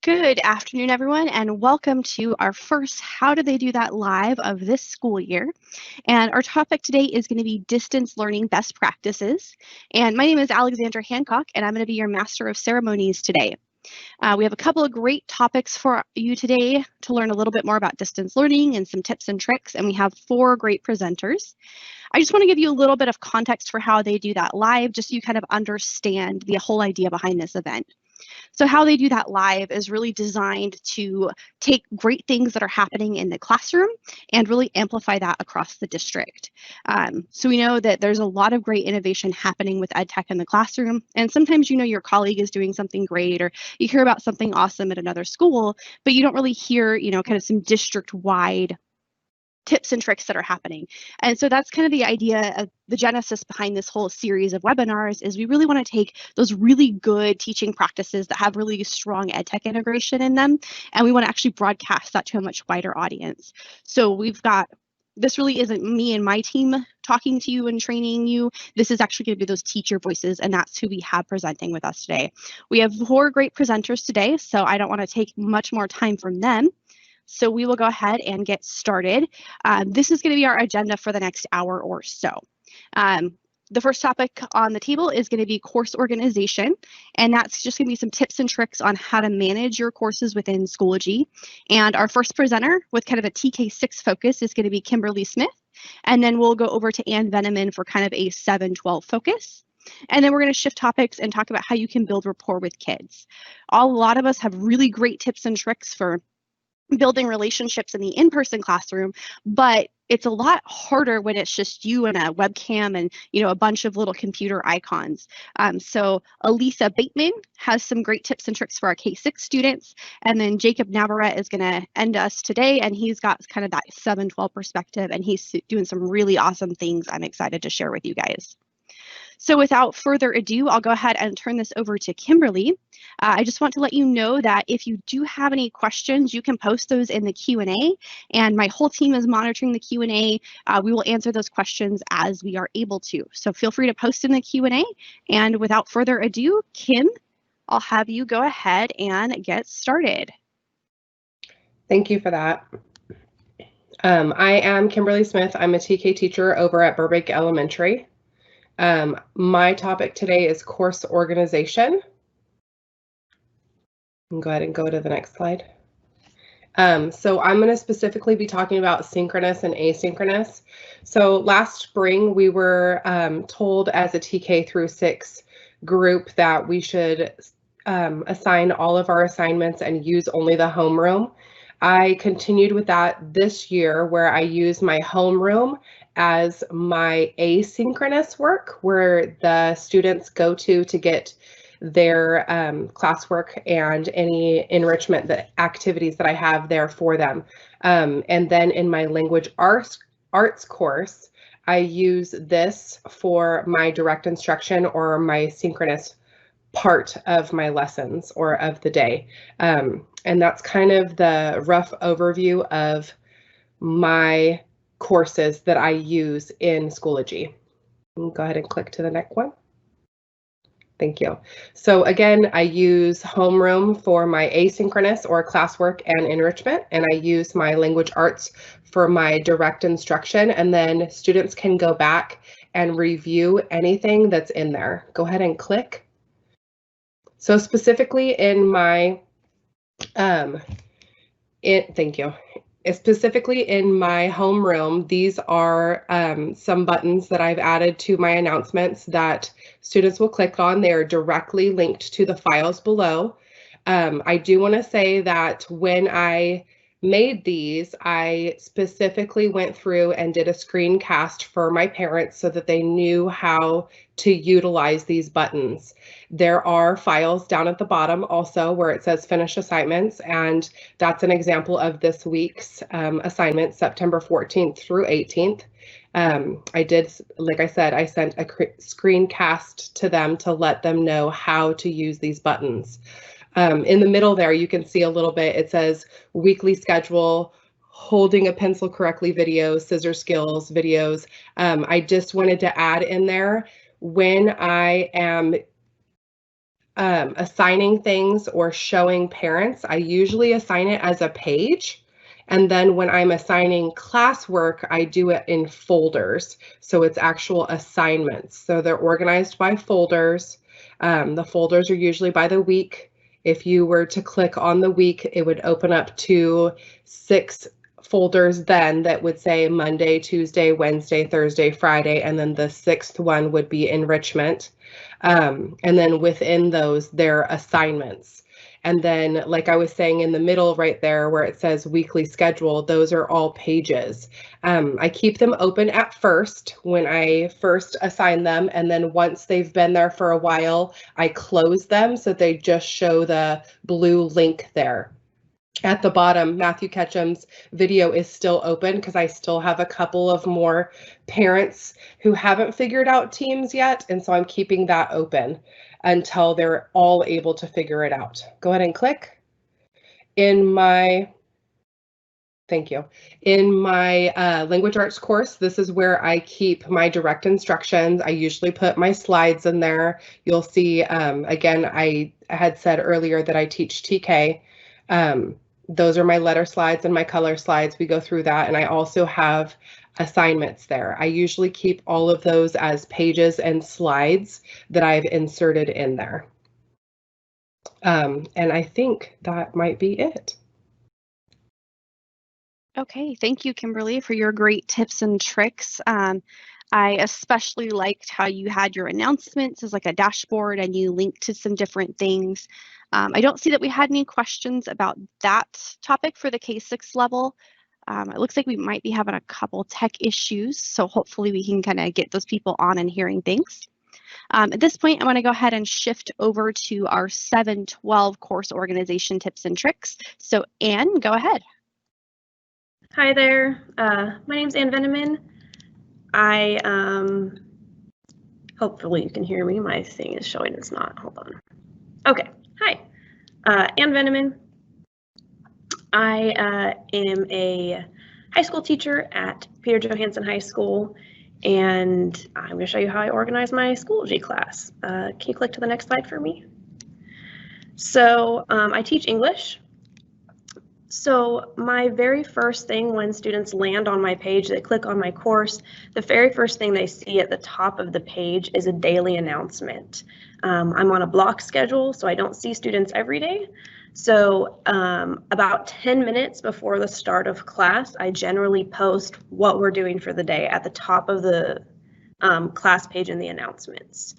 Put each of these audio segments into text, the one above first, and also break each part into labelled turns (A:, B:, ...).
A: Good afternoon, everyone, and welcome to our first How Do They Do That Live of this school year. And our topic today is going to be distance learning best practices. And my name is Alexandra Hancock, and I'm going to be your Master of Ceremonies today. We have a couple of great topics for you today to learn a little bit more about distance learning and some tips and tricks, and we have 4 great presenters. I just want to give you a little bit of context for how they do that live, just so you kind of understand the whole idea behind this event. So how they do that live is really designed to take great things that are happening in the classroom and really amplify that across the district. So we know that there's a lot of great innovation happening with ed tech in the classroom, and sometimes you know your colleague is doing something great, or you hear about something awesome at another school, but you don't really hear, kind of some district-wide tips and tricks that are happening. And so that's kind of the idea of the genesis behind this whole series of webinars is we really want to take those really good teaching practices that have really strong ed tech integration in them, and we want to actually broadcast that to a much wider audience. So this really isn't me and my team talking to you and training you. This is actually going to be those teacher voices, and that's who we have presenting with us today. We have 4 great presenters today, so I don't want to take much more time from them. So we will go ahead and get started. This is going to be our agenda for the next hour or so. The first topic on the table is going to be course organization, and that's just going to be some tips and tricks on how to manage your courses within Schoology. And our first presenter with kind of a TK6 focus is going to be Kimberly Smith, and then we'll go over to Ann Veneman for kind of a 7-12 focus. And then we're going to shift topics and talk about how you can build rapport with kids. A lot of us have really great tips and tricks for building relationships in the in-person classroom, but it's a lot harder when it's just you and a webcam and a bunch of little computer icons. So Elisa Bateman has some great tips and tricks for our K6 students, and then Jacob Navarrete is going to end us today, and he's got kind of that 7-12 perspective, and he's doing some really awesome things I'm excited to share with you guys. So without further ado, I'll go ahead and turn this over to Kimberly. I just want to let you know that if you do have any questions, you can post those in the Q&A, and my whole team is monitoring the Q&A. We will answer those questions as we are able to. So feel free to post in the Q&A, and without further ado, Kim, I'll have you go ahead and get started.
B: Thank you for that. I am Kimberly Smith. I'm a TK teacher over at Burbank Elementary. My topic today is course organization. Go ahead and go to the next slide. So I'm going to specifically be talking about synchronous and asynchronous. So last spring, we were told as a TK through 6 group that we should assign all of our assignments and use only the homeroom. I continued with that this year, where I use my homeroom as my asynchronous work, where the students go to get their classwork and any enrichment activities that I have there for them. And then in my language arts course, I use this for my direct instruction or my synchronous part of my lessons or of the day. And that's kind of the rough overview of my courses that I use in Schoology. Go ahead and click to the next one. Thank you. So again, I use homeroom for my asynchronous or classwork and enrichment, and I use my language arts for my direct instruction, and then students can go back and review anything that's in there. Go ahead and click. So specifically in my, thank you. Specifically in my homeroom, these are some buttons that I've added to my announcements that students will click on. They are directly linked to the files below. I do want to say that when I made these, I specifically went through and did a screencast for my parents so that they knew how to utilize these buttons. There are files down at the bottom also where it says finish assignments, and that's an example of this week's assignment, September 14th through 18th. I did, like I said, I sent a screencast to them to let them know how to use these buttons. In the middle there, you can see a little bit, it says weekly schedule, holding a pencil correctly videos, scissor skills videos. I just wanted to add in there when I am assigning things or showing parents, I usually assign it as a page. And then when I'm assigning classwork, I do it in folders. So it's actual assignments. So they're organized by folders. The folders are usually by the week. If you were to click on the week, it would open up to 6 folders then that would say Monday, Tuesday, Wednesday, Thursday, Friday, and then the 6th one would be enrichment. And then within those, they're assignments. And then, like I was saying in the middle right there where it says weekly schedule, those are all pages. I keep them open at first when I first assign them. And then once they've been there for a while, I close them so they just show the blue link there. At the bottom, Matthew Ketchum's video is still open because I still have a couple of more parents who haven't figured out Teams yet. And so I'm keeping that open until they're all able to figure it out. Go ahead and click. Thank you. In my language arts course, this is where I keep my direct instructions. I usually put my slides in there. You'll see, again, I had said earlier that I teach TK. Those are my letter slides and my color slides. We go through that. And I also have assignments there. I usually keep all of those as pages and slides that I've inserted in there. And I think that might be it.
A: Okay, thank you, Kimberly, for your great tips and tricks. I especially liked how you had your announcements as like a dashboard and you linked to some different things. I don't see that we had any questions about that topic for the K-6 level. It looks like we might be having a couple tech issues, so hopefully we can kind of get those people on and hearing things. At this point, I want to go ahead and shift over to our 7-12 course organization tips and tricks. So Anne, go ahead.
C: Hi there, my name's Ann Veneman. Hopefully you can hear me. My thing is showing it's not. Hold on. Okay, hi, Ann Veneman. I am a high school teacher at Peter Johansson High School, and I'm going to show you how I organize my Schoology class. Can you click to the next slide for me? So I teach English. So my very first thing when students land on my page, they click on my course, the very first thing they see at the top of the page is a daily announcement. I'm on a block schedule, so I don't see students every day. So about 10 minutes before the start of class, I generally post what we're doing for the day at the top of the class page in the announcements.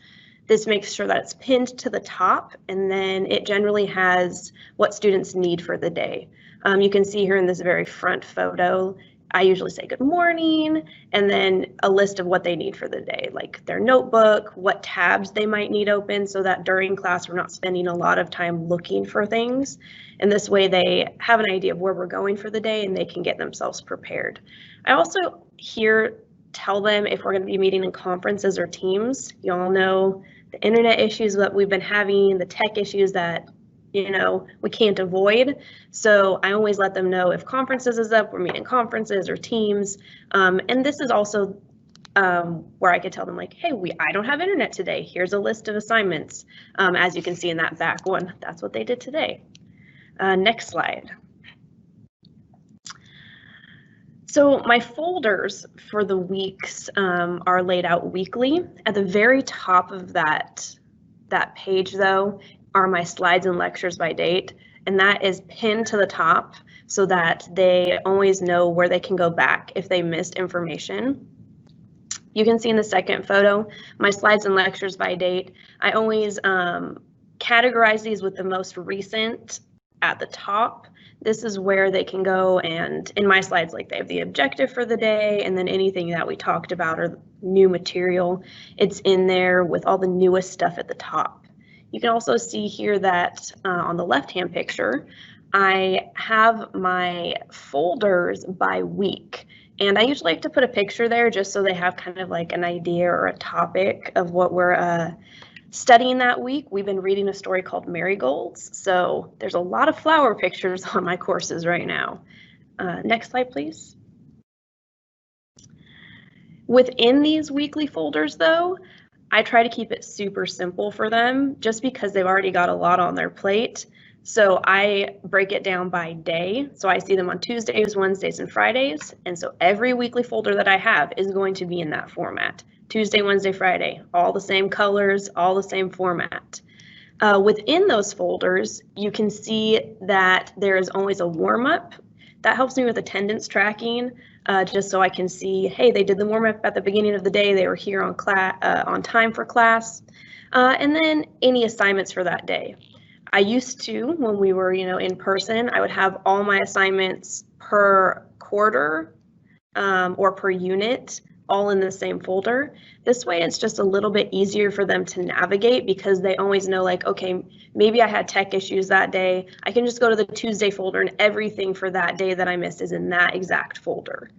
C: This makes sure that it's pinned to the top, and then it generally has what students need for the day. You can see here in this very front photo, I usually say good morning, and then a list of what they need for the day, like their notebook, what tabs they might need open, so that during class we're not spending a lot of time looking for things. And this way they have an idea of where we're going for the day and they can get themselves prepared. I also here tell them if we're going to be meeting in conferences or teams. You all know the internet issues that we've been having, the tech issues that we can't avoid. So I always let them know if conferences is up, we're meeting conferences or teams. And this is also where I could tell them like, hey, I don't have internet today. Here's a list of assignments. As you can see in that back one, that's what they did today. Next slide. So my folders for the weeks are laid out weekly. At the very top of that page though, are my slides and lectures by date, and that is pinned to the top so that they always know where they can go back if they missed information. You can see in the second photo, my slides and lectures by date. I always categorize these with the most recent at the top. This is where they can go, and in my slides, like they have the objective for the day, and then anything that we talked about or new material, it's in there with all the newest stuff at the top. You can also see here that on the left-hand picture, I have my folders by week. And I usually like to put a picture there just so they have kind of like an idea or a topic of what we're studying that week. We've been reading a story called Marigolds. So there's a lot of flower pictures on my courses right now. Next slide, please. Within these weekly folders, though, I try to keep it super simple for them just because they've already got a lot on their plate. So I break it down by day. So I see them on Tuesdays, Wednesdays, and Fridays. And so every weekly folder that I have is going to be in that format. Tuesday, Wednesday, Friday, all the same colors, all the same format. Within those folders, you can see that there is always a warm-up. That helps me with attendance tracking, just so I can see, hey, they did the warm-up at the beginning of the day, they were here on time for class, and then any assignments for that day. I used to, when we were, in person, I would have all my assignments per quarter or per unit all in the same folder. This way it's just a little bit easier for them to navigate because they always know, like, okay, maybe I had tech issues that day. I can just go to the Tuesday folder and everything for that day that I missed is in that exact folder.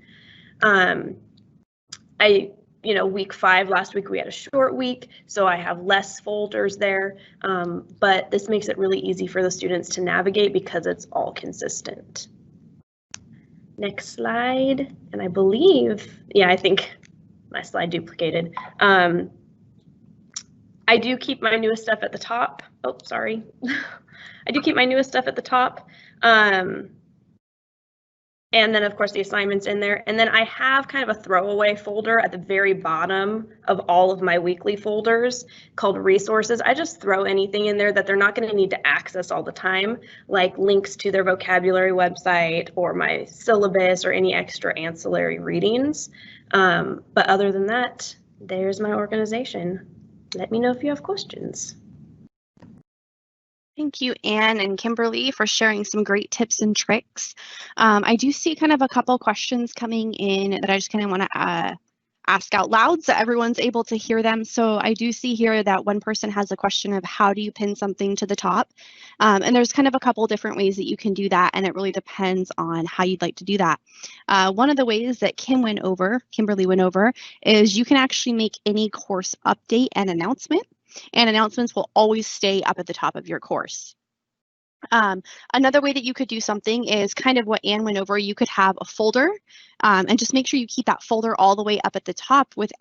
C: Week 5, last week we had a short week, so I have less folders there, but this makes it really easy for the students to navigate because it's all consistent. Next slide, and I believe, I think my slide duplicated. I do keep my newest stuff at the top. Oh, sorry. I do keep my newest stuff at the top. And then, of course, the assignments in there. And then I have kind of a throwaway folder at the very bottom of all of my weekly folders called resources. I just throw anything in there that they're not going to need to access all the time, like links to their vocabulary website or my syllabus or any extra ancillary readings. But other than that, there's my organization. Let me know if you have questions.
A: Thank you, Anne and Kimberly, for sharing some great tips and tricks. I do see kind of a couple questions coming in that I just kind of want to ask out loud so everyone's able to hear them. So I do see here that one person has a question of how do you pin something to the top? And there's kind of a couple different ways that you can do that, and it really depends on how you'd like to do that. One of the ways that Kimberly went over, is you can actually make any course update and announcement. And announcements will always stay up at the top of your course. Another way that you could do something is kind of what Anne went over. You could have a folder and just make sure you keep that folder all the way up at the top with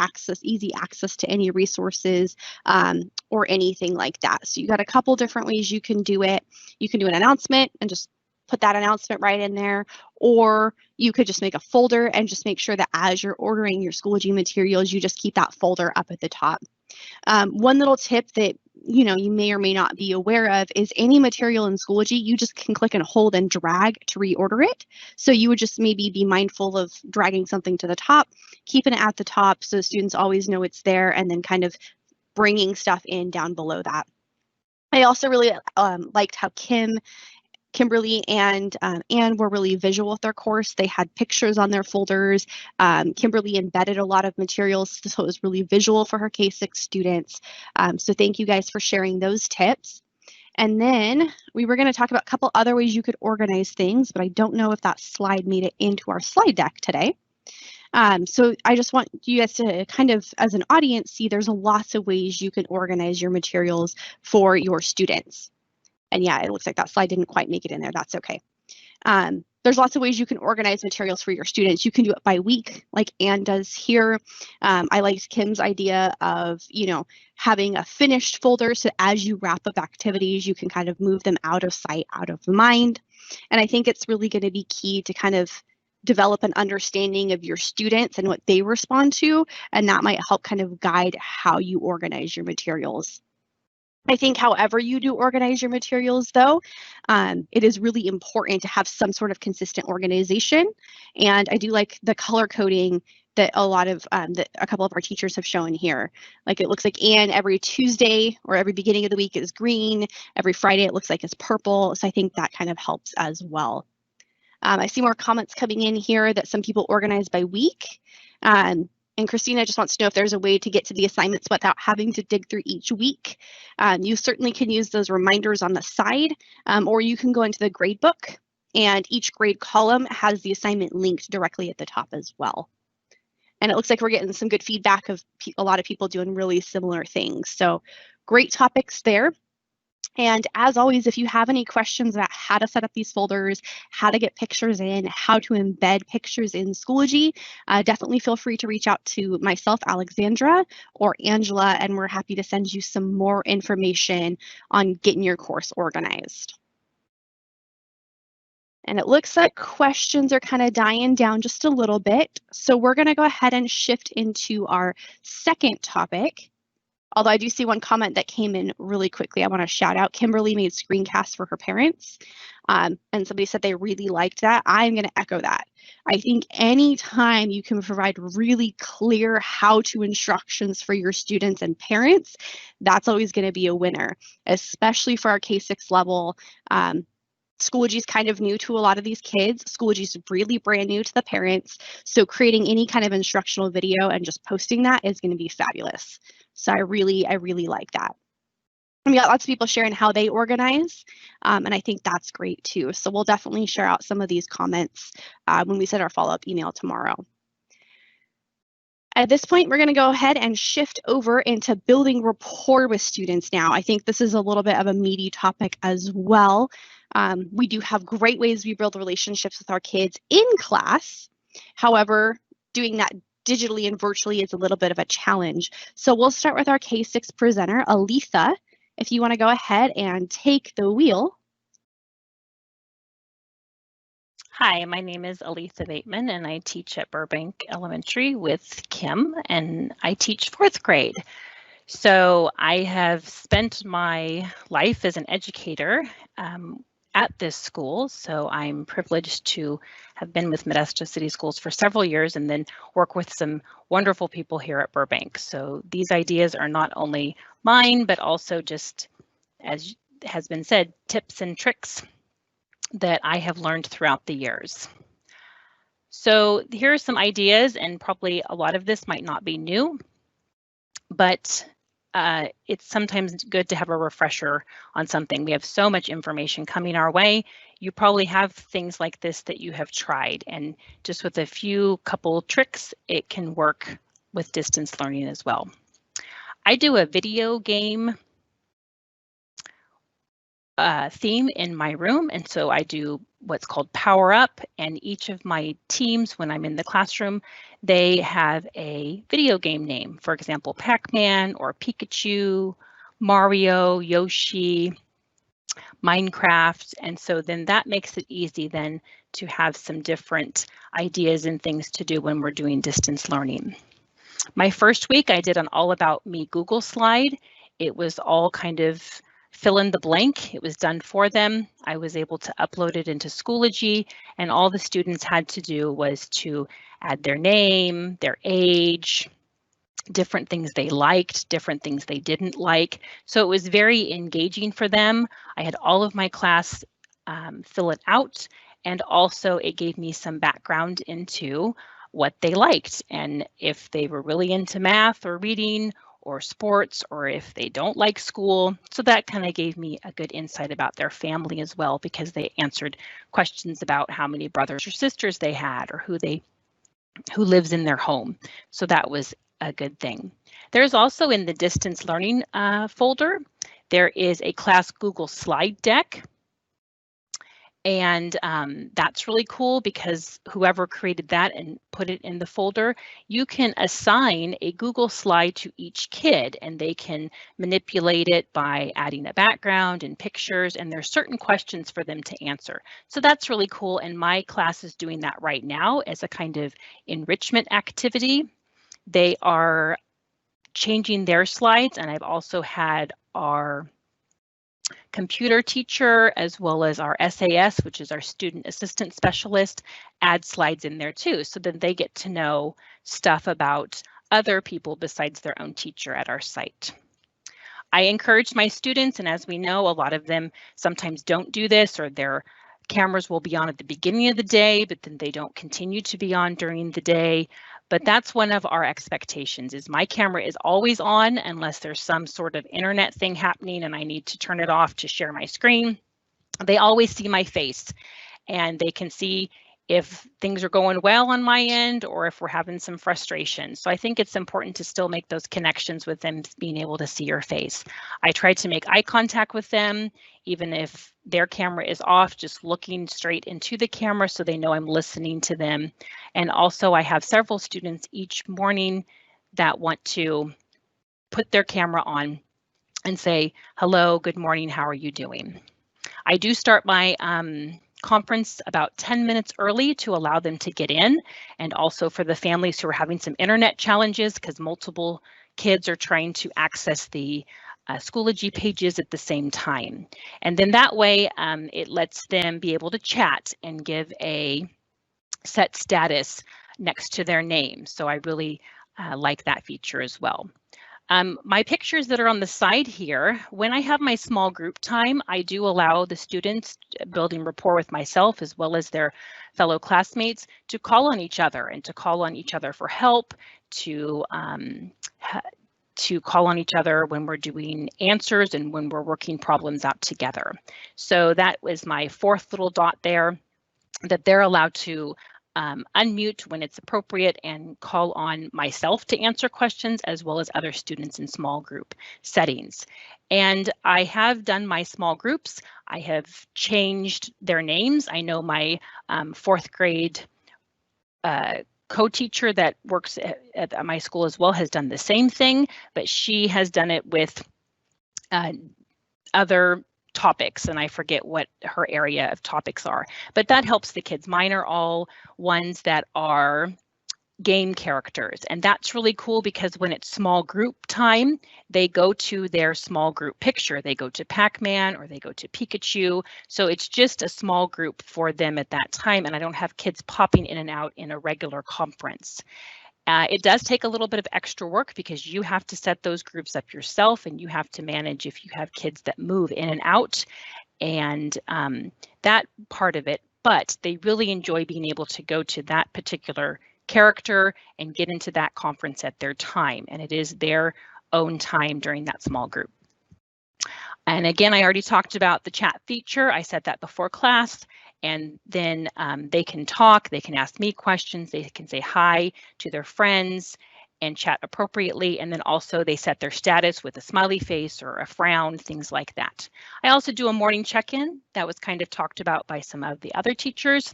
A: easy access to any resources or anything like that. So you got a couple different ways you can do it. You can do an announcement and just put that announcement right in there, or you could just make a folder and just make sure that as you're ordering your Schoology materials, you just keep that folder up at the top. One little tip that you may or may not be aware of is any material in Schoology, you just can click and hold and drag to reorder it. So you would just maybe be mindful of dragging something to the top, keeping it at the top so students always know it's there, and then kind of bringing stuff in down below that. I also really liked how Kimberly and Anne were really visual with their course. They had pictures on their folders. Kimberly embedded a lot of materials, so it was really visual for her K-6 students. So thank you guys for sharing those tips. And then we were going to talk about a couple other ways you could organize things, but I don't know if that slide made it into our slide deck today. So I just want you guys to kind of, as an audience, see there's lots of ways you can organize your materials for your students. And yeah, it looks like that slide didn't quite make it in there. That's okay. There's lots of ways you can organize materials for your students. You can do it by week, like Anne does here. I liked Kim's idea of, having a finished folder, so as you wrap up activities, you can kind of move them out of sight, out of mind. And I think it's really going to be key to kind of develop an understanding of your students and what they respond to, and that might help kind of guide how you organize your materials. I think however you do organize your materials, though, it is really important to have some sort of consistent organization. And I do like the color coding that a couple of our teachers have shown here. Like it looks like Anne every Tuesday or every beginning of the week is green. Every Friday it looks like it's purple. So I think that kind of helps as well. I see more comments coming in here that some people organize by week. And Christina just wants to know if there's a way to get to the assignments without having to dig through each week. You certainly can use those reminders on the side, or you can go into the grade book, and each grade column has the assignment linked directly at the top as well. And it looks like we're getting some good feedback of a lot of people doing really similar things. So great topics there. And as always, if you have any questions about how to set up these folders, how to get pictures in, how to embed pictures in Schoology, definitely feel free to reach out to myself, Alexandra, or Angela, and we're happy to send you some more information on getting your course organized. And it looks like questions are kind of dying down just a little bit. So we're going to go ahead and shift into our second topic. Although I do see one comment that came in really quickly. I want to shout out. Kimberly made screencasts for her parents. And somebody said they really liked that. I'm going to echo that. I think anytime you can provide really clear how-to instructions for your students and parents, that's always going to be a winner, especially for our K-6 level. Schoology is kind of new to a lot of these kids. Schoology is really brand new to the parents. So creating any kind of instructional video and just posting that is going to be fabulous. So I really like that. And we got lots of people sharing how they organize, and I think that's great too. So we'll definitely share out some of these comments when we send our follow-up email tomorrow. At this point, we're going to go ahead and shift over into building rapport with students now. I think this is a little bit of a meaty topic as well. We do have great ways we build relationships with our kids in class. However, doing that digitally and virtually is a little bit of a challenge. So we'll start with our K-6 presenter, Aletha. If you want to go ahead and take the wheel.
D: Hi, my name is Aletha Bateman, and I teach at Burbank Elementary with Kim, and I teach 4th grade. So I have spent my life as an educator at this school, so I'm privileged to have been with Modesto City Schools for several years and then work with some wonderful people here at Burbank. So these ideas are not only mine, but also just, as has been said, tips and tricks that I have learned throughout the years. So here are some ideas, and probably a lot of this might not be new, but it's sometimes good to have a refresher on something. We have so much information coming our way. You probably have things like this that you have tried, and just with a few couple tricks, it can work with distance learning as well. I do a video game theme in my room, and so I do what's called Power Up, and each of my teams, when I'm in the classroom, they have a video game name. For example, Pac-Man or Pikachu, Mario, Yoshi, Minecraft, and so then that makes it easy then to have some different ideas and things to do when we're doing distance learning. My first week I did an All About Me Google slide. It was all kind of fill in the blank. It was done for them. I was able to upload it into Schoology, and all the students had to do was to add their name, their age, different things they liked, different things they didn't like. So it was very engaging for them. I had all of my class fill it out, and also it gave me some background into what they liked and if they were really into math or reading or sports, or if they don't like school. So that kind of gave me a good insight about their family as well, because they answered questions about how many brothers or sisters they had, or who lives in their home. So that was a good thing. There's also in the distance learning folder, there is a class Google slide deck. And that's really cool because whoever created that and put it in the folder, you can assign a Google slide to each kid, and they can manipulate it by adding a background and pictures, and there's certain questions for them to answer. So that's really cool, and my class is doing that right now as a kind of enrichment activity. They are changing their slides, and I've also had our computer teacher, as well as our SAS, which is our student assistant specialist, add slides in there too, so then they get to know stuff about other people besides their own teacher at our site. I encourage my students, and as we know, a lot of them sometimes don't do this, or their cameras will be on at the beginning of the day, but then they don't continue to be on during the day. But that's one of our expectations, is my camera is always on unless there's some sort of internet thing happening and I need to turn it off to share my screen. They always see my face, and they can see if things are going well on my end or if we're having some frustration. So I think it's important to still make those connections with them being able to see your face. I try to make eye contact with them, even if their camera is off, just looking straight into the camera so they know I'm listening to them. And also I have several students each morning that want to put their camera on and say, hello, good morning, how are you doing? I do start my conference about 10 minutes early to allow them to get in, and also for the families who are having some internet challenges because multiple kids are trying to access the Schoology pages at the same time. And then that way it lets them be able to chat and give a set status next to their name. So I really like that feature as well. My pictures that are on the side here, when I have my small group time, I do allow the students building rapport with myself as well as their fellow classmates to call on each other and to call on each other for help, to call on each other when we're doing answers and when we're working problems out together. So that was my fourth little dot there, that they're allowed to unmute when it's appropriate and call on myself to answer questions as well as other students in small group settings. And I have done my small groups. I have changed their names. I know my fourth grade co-teacher that works at my school as well has done the same thing, but she has done it with other topics, and I forget what her area of topics are, but that helps the kids. Mine are all ones that are game characters, and that's really cool because when it's small group time, they go to their small group picture. They go to Pac-Man or they go to Pikachu, so it's just a small group for them at that time, and I don't have kids popping in and out in a regular conference. It does take a little bit of extra work because you have to set those groups up yourself, and you have to manage if you have kids that move in and out, and that part of it, but they really enjoy being able to go to that particular character and get into that conference at their time, and it is their own time during that small group. And again, I already talked about the chat feature. I said that before class. And then they can talk, they can ask me questions, they can say hi to their friends and chat appropriately. And then also they set their status with a smiley face or a frown, things like that. I also do a morning check-in that was kind of talked about by some of the other teachers,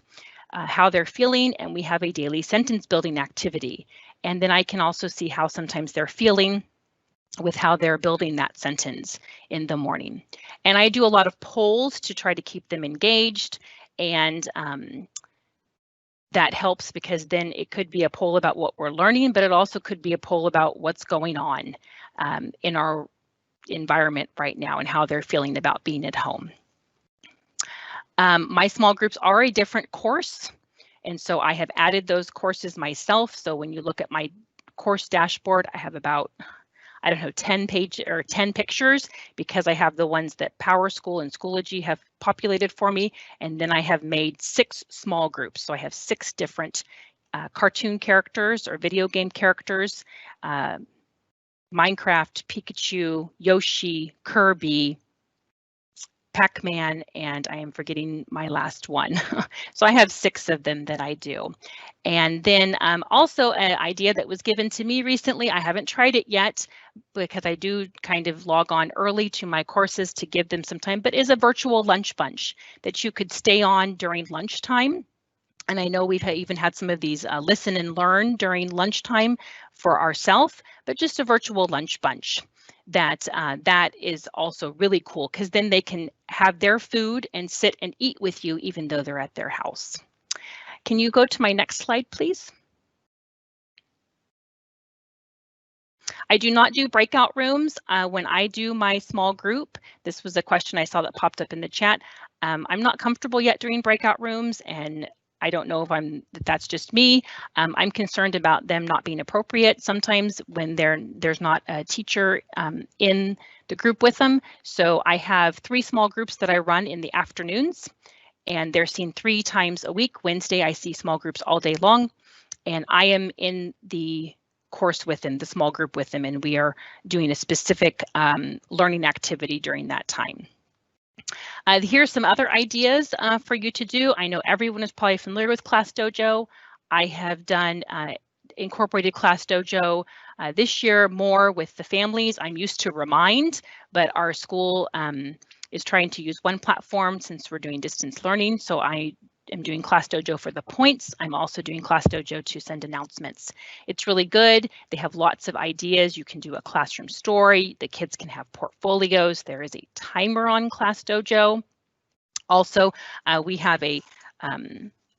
D: how they're feeling, and we have a daily sentence building activity. And then I can also see how sometimes they're feeling with how they're building that sentence in the morning. And I do a lot of polls to try to keep them engaged. And that helps because then it could be a poll about what we're learning, but it also could be a poll about what's going on in our environment right now and how they're feeling about being at home. My small groups are a different course, and so I have added those courses myself. So when you look at my course dashboard, I have about, I don't know, 10 pictures because I have the ones that PowerSchool and Schoology have populated for me. And then I have made 6 small groups. So I have 6 different cartoon characters or video game characters, Minecraft, Pikachu, Yoshi, Kirby, Pac-Man, and I am forgetting my last one. So I have 6 of them that I do. And then also an idea that was given to me recently, I haven't tried it yet because I do kind of log on early to my courses to give them some time, but is a virtual lunch bunch that you could stay on during lunchtime. And I know we've even had some of these listen and learn during lunchtime for ourselves, but just a virtual lunch bunch. That is also really cool because then they can have their food and sit and eat with you even though they're at their house. Can you go to my next slide, please? I do not do breakout rooms when I do my small group. This was a question I saw that popped up in the chat. I'm not comfortable yet doing breakout rooms, and I don't know if that's just me. I'm concerned about them not being appropriate sometimes when there's not a teacher in the group with them. So I have 3 small groups that I run in the afternoons, and they're seen 3 times a week. Wednesday, I see small groups all day long, and I am in the course with them, the small group with them, and we are doing a specific learning activity during that time. Here's some other ideas for you to do. I know everyone is probably familiar with Class Dojo. I have done incorporated Class Dojo this year more with the families. I'm used to Remind, but our school is trying to use one platform since we're doing distance learning. So I am doing Class Dojo for the points. I'm also doing Class Dojo to send announcements. It's really good. They have lots of ideas. You can do a classroom story. The kids can have portfolios. There is a timer on Class Dojo. Also, we have a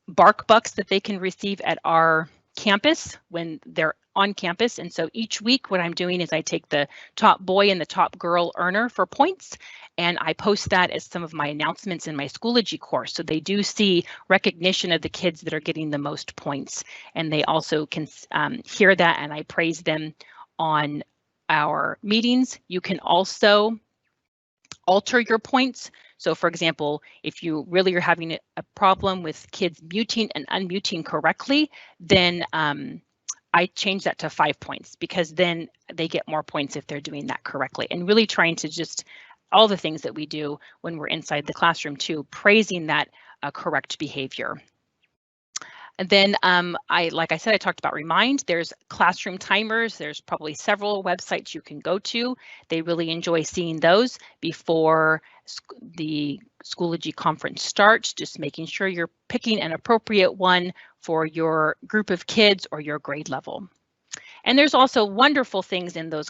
D: bark bucks that they can receive at our campus when they're on campus. And so each week what I'm doing is I take the top boy and the top girl earner for points, and I post that as some of my announcements in my Schoology course. So they do see recognition of the kids that are getting the most points, and they also can hear that, and I praise them on our meetings. You can also alter your points. So for example, if you really are having a problem with kids muting and unmuting correctly, then I change that to 5 points, because then they get more points if they're doing that correctly. And really trying to just all the things that we do when we're inside the classroom too, praising that correct behavior. And then like I said, I talked about Remind. There's classroom timers. There's probably several websites you can go to. They really enjoy seeing those before the Schoology conference starts, just making sure you're picking an appropriate one for your group of kids or your grade level. And there's also wonderful things in those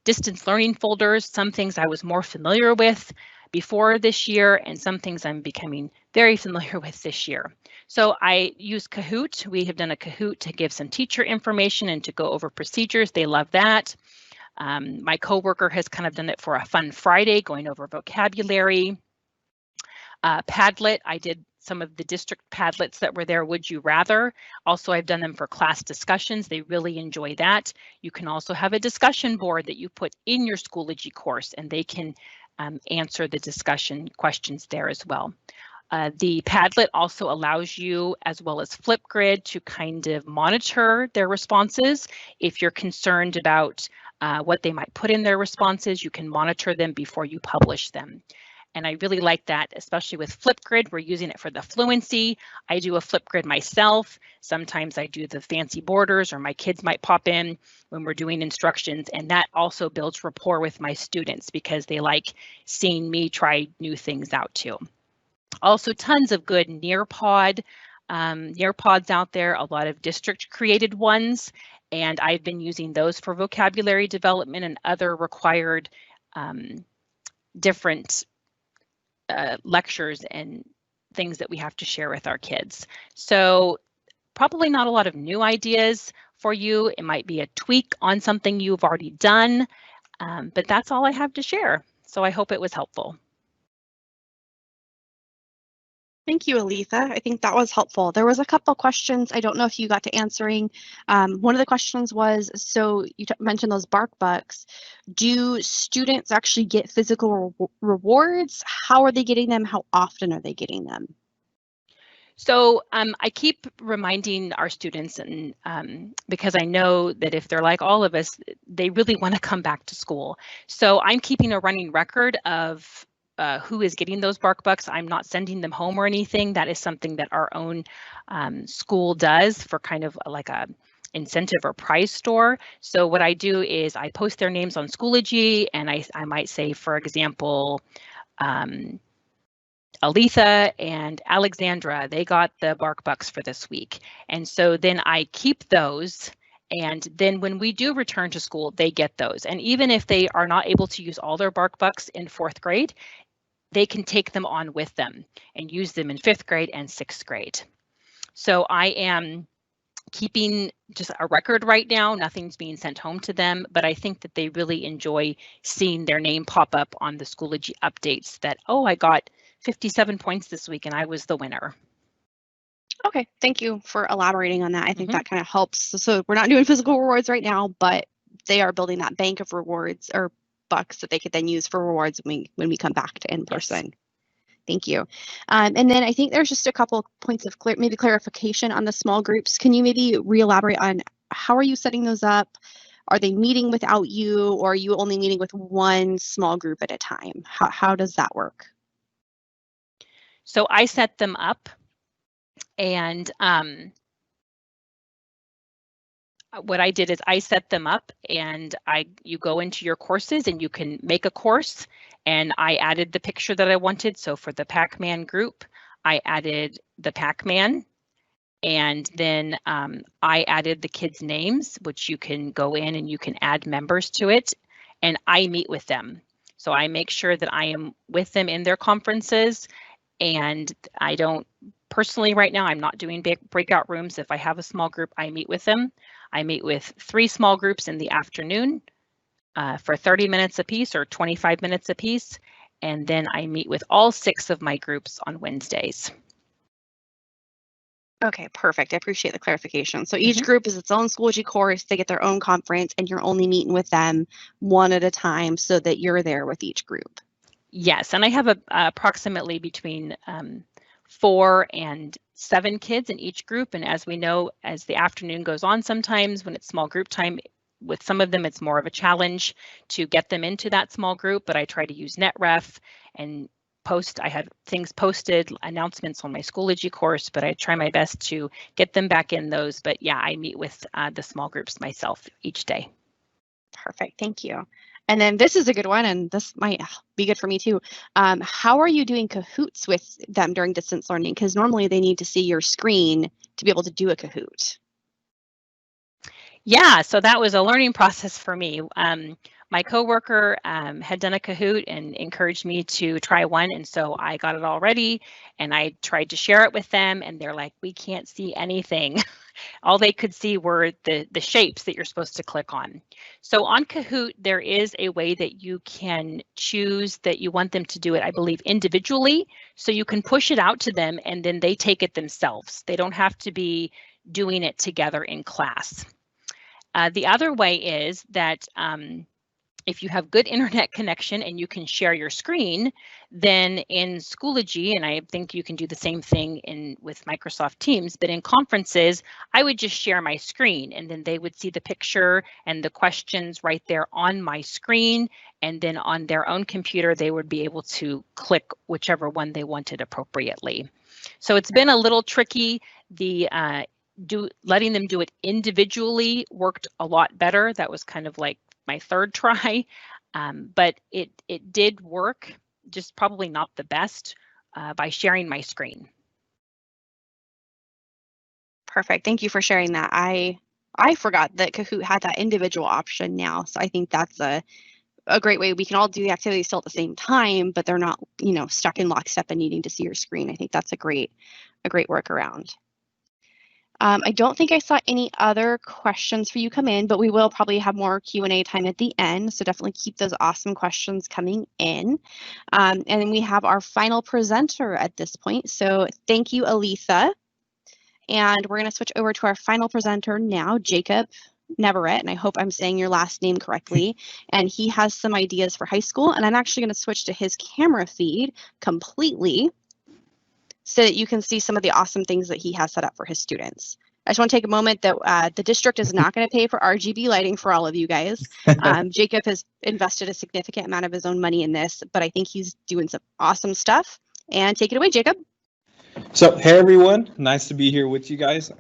D: distance learning folders. Some things I was more familiar with before this year, and some things I'm becoming very familiar with this year. So I use Kahoot. We have done a Kahoot to give some teacher information and to go over procedures. They love that. My coworker has kind of done it for a fun Friday, going over vocabulary. Padlet, I did some of the district Padlets that were there, Would You Rather. Also, I've done them for class discussions. They really enjoy that. You can also have a discussion board that you put in your Schoology course, and they can answer the discussion questions there as well. The Padlet also allows you, as well as Flipgrid, to kind of monitor their responses. If you're concerned about what they might put in their responses, you can monitor them before you publish them. And I really like that, especially with Flipgrid. We're using it for the fluency. I do a Flipgrid myself. Sometimes I do the fancy borders, or my kids might pop in when we're doing instructions. And that also builds rapport with my students, because they like seeing me try new things out too. Also, tons of good Nearpod. Nearpods out there, a lot of district created ones. And I've been using those for vocabulary development and other required different lectures and things that we have to share with our kids. So probably not a lot of new ideas for you. It might be a tweak on something you've already done, but that's all I have to share. So I hope it was helpful.
A: Thank you, Aletha. I think that was helpful. There was a couple questions. I don't know if you got to answering. One of the questions was, so you mentioned those bark bucks. Do students actually get physical rewards? How are they getting them? How often are they getting them?
D: So I keep reminding our students, and because I know that if they're like all of us, they really want to come back to school. So I'm keeping a running record of who is getting those bark bucks. I'm not sending them home or anything. That is something that our own school does for kind of like a incentive or prize store. So what I do is I post their names on Schoology, and I might say, for example, Aletha and Alexandra, they got the bark bucks for this week. And so then I keep those. And then when we do return to school, they get those. And even if they are not able to use all their bark bucks in 4th grade, they can take them on with them and use them in 5th grade and 6th grade. So I am keeping just a record right now. Nothing's being sent home to them, but I think that they really enjoy seeing their name pop up on the Schoology updates that, oh, I got 57 points this week and I was the winner.
A: Okay, thank you for elaborating on that. I think that kind of helps. So we're not doing physical rewards right now, but they are building that bank of rewards or bucks that they could then use for rewards when we come back to in person. Yes. Thank you. And then I think there's just a couple points of clarification on the small groups. Can you maybe re-elaborate on how are you setting those up? are they meeting without you, or are you only meeting with one small group at a time? How does that work?
D: So I set them up, and what I did is I set them up, and you go into your courses and you can make a course, and I added the picture that I wanted. So for the Pac-Man group, I added the Pac-Man, and then I added the kids' names, which you can go in and you can add members to it, and I meet with them. So I make sure that I am with them in their conferences, and I don't personally right now, I'm not doing breakout rooms. If I have a small group, I meet with them. I meet with 3 small groups in the afternoon for 30 minutes apiece or 25 minutes apiece. And then I meet with all 6 of my groups on Wednesdays.
A: Okay, perfect. I appreciate the clarification. So each group is its own Schoology course. They get their own conference, and you're only meeting with them one at a time so that you're there with each group.
D: Yes, and I have approximately between 4 and 7 kids in each group. And as we know, as the afternoon goes on, sometimes when it's small group time, with some of them, it's more of a challenge to get them into that small group, but I try to use NetRef and I had things posted, announcements on my Schoology course, but I try my best to get them back in those. But yeah, I meet with the small groups myself each day.
A: Perfect, thank you. And then this is a good one, and this might be good for me too. How are you doing Kahoots with them during distance learning? Because normally they need to see your screen to be able to do a Kahoot.
D: Yeah, so that was a learning process for me. My coworker had done a Kahoot and encouraged me to try one, and so I got it all ready, and I tried to share it with them, and they're like, we can't see anything. All they could see were the shapes that you're supposed to click on. So on Kahoot, there is a way that you can choose that you want them to do it, I believe, individually. So you can push it out to them, and then they take it themselves. They don't have to be doing it together in class. The other way is that if you have good internet connection and you can share your screen, then in Schoology, and I think you can do the same thing with Microsoft Teams, but in conferences, I would just share my screen, and then they would see the picture and the questions right there on my screen, and then on their own computer, they would be able to click whichever one they wanted appropriately. So it's been a little tricky. Letting them do it individually worked a lot better. That was kind of like my 3rd try, but it did work, just probably not the best by sharing my screen.
A: Perfect. Thank you for sharing that. I forgot that Kahoot had that individual option now, so I think that's a great way. We can all do the activity still at the same time, but they're not, stuck in lockstep and needing to see your screen. I think that's a great workaround. I don't think I saw any other questions for you come in, but we will probably have more Q&A time at the end, so definitely keep those awesome questions coming in. And then we have our final presenter at this point, so thank you, Aletha. And we're going to switch over to our final presenter now, Jacob Navarrete, and I hope I'm saying your last name correctly. And he has some ideas for high school, and I'm actually going to switch to his camera feed completely, so that you can see some of the awesome things that he has set up for his students. I just want to take a moment that the district is not going to pay for RGB lighting for all of you guys. Jacob has invested a significant amount of his own money in this, but I think he's doing some awesome stuff. And take it away, Jacob.
E: So, hey everyone, nice to be here with you guys.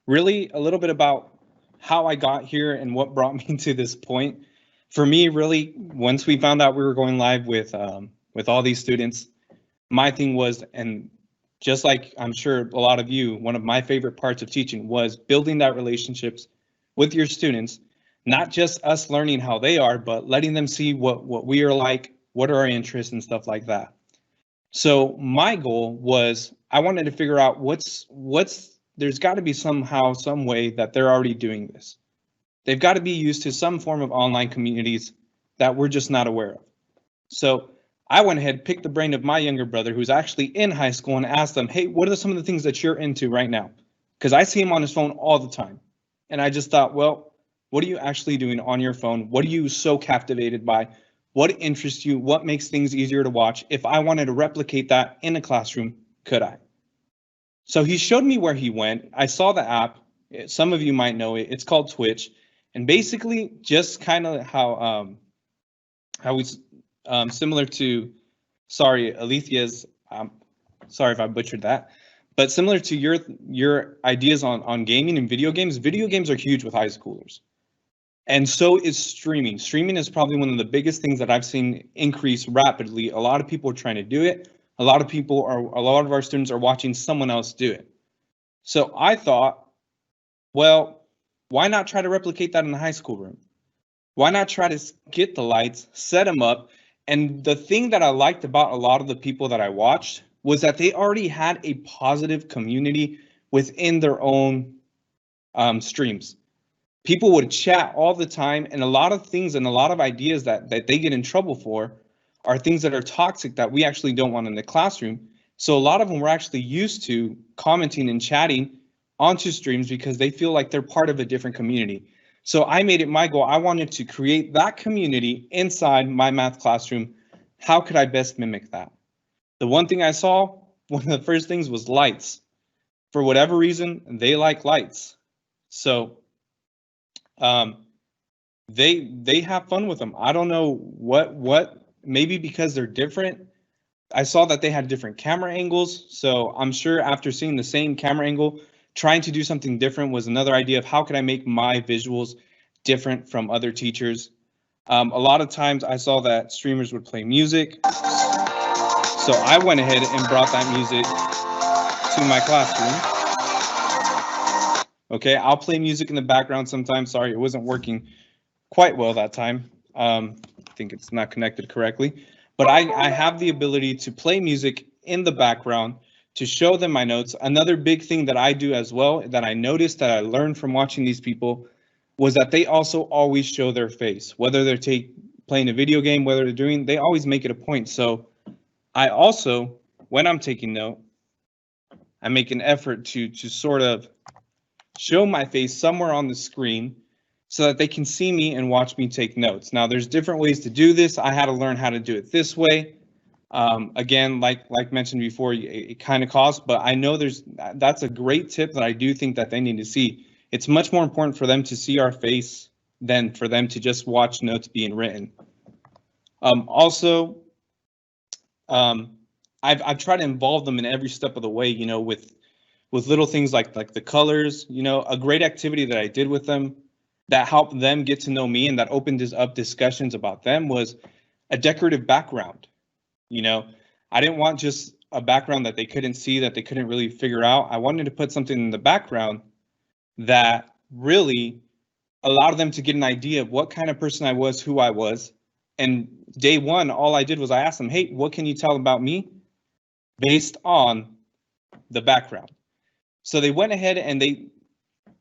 E: Really a little bit about how I got here and what brought me to this point. For me, really, once we found out we were going live with all these students, my thing was, and just like I'm sure a lot of you, one of my favorite parts of teaching was building that relationships with your students, not just us learning how they are, but letting them see what we are like, what are our interests and stuff like that. So my goal was I wanted to figure out there's got to be somehow, some way that they're already doing this. They've got to be used to some form of online communities that we're just not aware of. So I went ahead, picked the brain of my younger brother who's actually in high school and asked them, hey, what are some of the things that you're into right now? Because I see him on his phone all the time. And I just thought, well, what are you actually doing on your phone? What are you so captivated by? What interests you? What makes things easier to watch? If I wanted to replicate that in a classroom, could I? So he showed me where he went. I saw the app. Some of you might know it. It's called Twitch. And basically just kind of how we similar to, sorry, Alethia's, sorry if I butchered that, but similar to your ideas on gaming and video games are huge with high schoolers. And so is streaming. Streaming is probably one of the biggest things that I've seen increase rapidly. A lot of people are trying to do it. A lot of our students are watching someone else do it. So I thought, well, why not try to replicate that in the high school room? Why not try to get the lights, set them up? And the thing that I liked about a lot of the people that I watched was that they already had a positive community within their own streams. People would chat all the time, and a lot of things and a lot of ideas that they get in trouble for are things that are toxic that we actually don't want in the classroom. So a lot of them were actually used to commenting and chatting onto streams because they feel like they're part of a different community. So I made it my goal. I wanted to create that community inside my math classroom. How could I best mimic that? The one thing I saw, one of the first things was lights. For whatever reason, they like lights. So they have fun with them. I don't know what, maybe because they're different. I saw that they had different camera angles. So I'm sure after seeing the same camera angle, trying to do something different was another idea of how can I make my visuals different from other teachers. A lot of times I saw that streamers would play music. So I went ahead and brought that music to my classroom. Okay, I'll play music in the background sometimes. Sorry, it wasn't working quite well that time. I think it's not connected correctly. But I have the ability to play music in the background to show them my notes. Another big thing that I do as well that I noticed that I learned from watching these people was that they also always show their face, whether they're playing a video game, whether they're doing, they always make it a point. So I also, when I'm taking note, I make an effort to sort of show my face somewhere on the screen so that they can see me and watch me take notes. Now, there's different ways to do this. I had to learn how to do it this way. Again, like mentioned before, it kind of costs, but I know that's a great tip that I do think that they need to see. It's much more important for them to see our face than for them to just watch notes being written. Also, I've tried to involve them in every step of the way, you know, with little things like the colors. You know, a great activity that I did with them that helped them get to know me and that opened up discussions about them was a decorative background. You know, I didn't want just a background that they couldn't see, that they couldn't really figure out. I wanted to put something in the background that really allowed them to get an idea of what kind of person I was, who I was. And day one, all I did was I asked them, hey, what can you tell about me based on the background? So they went ahead and they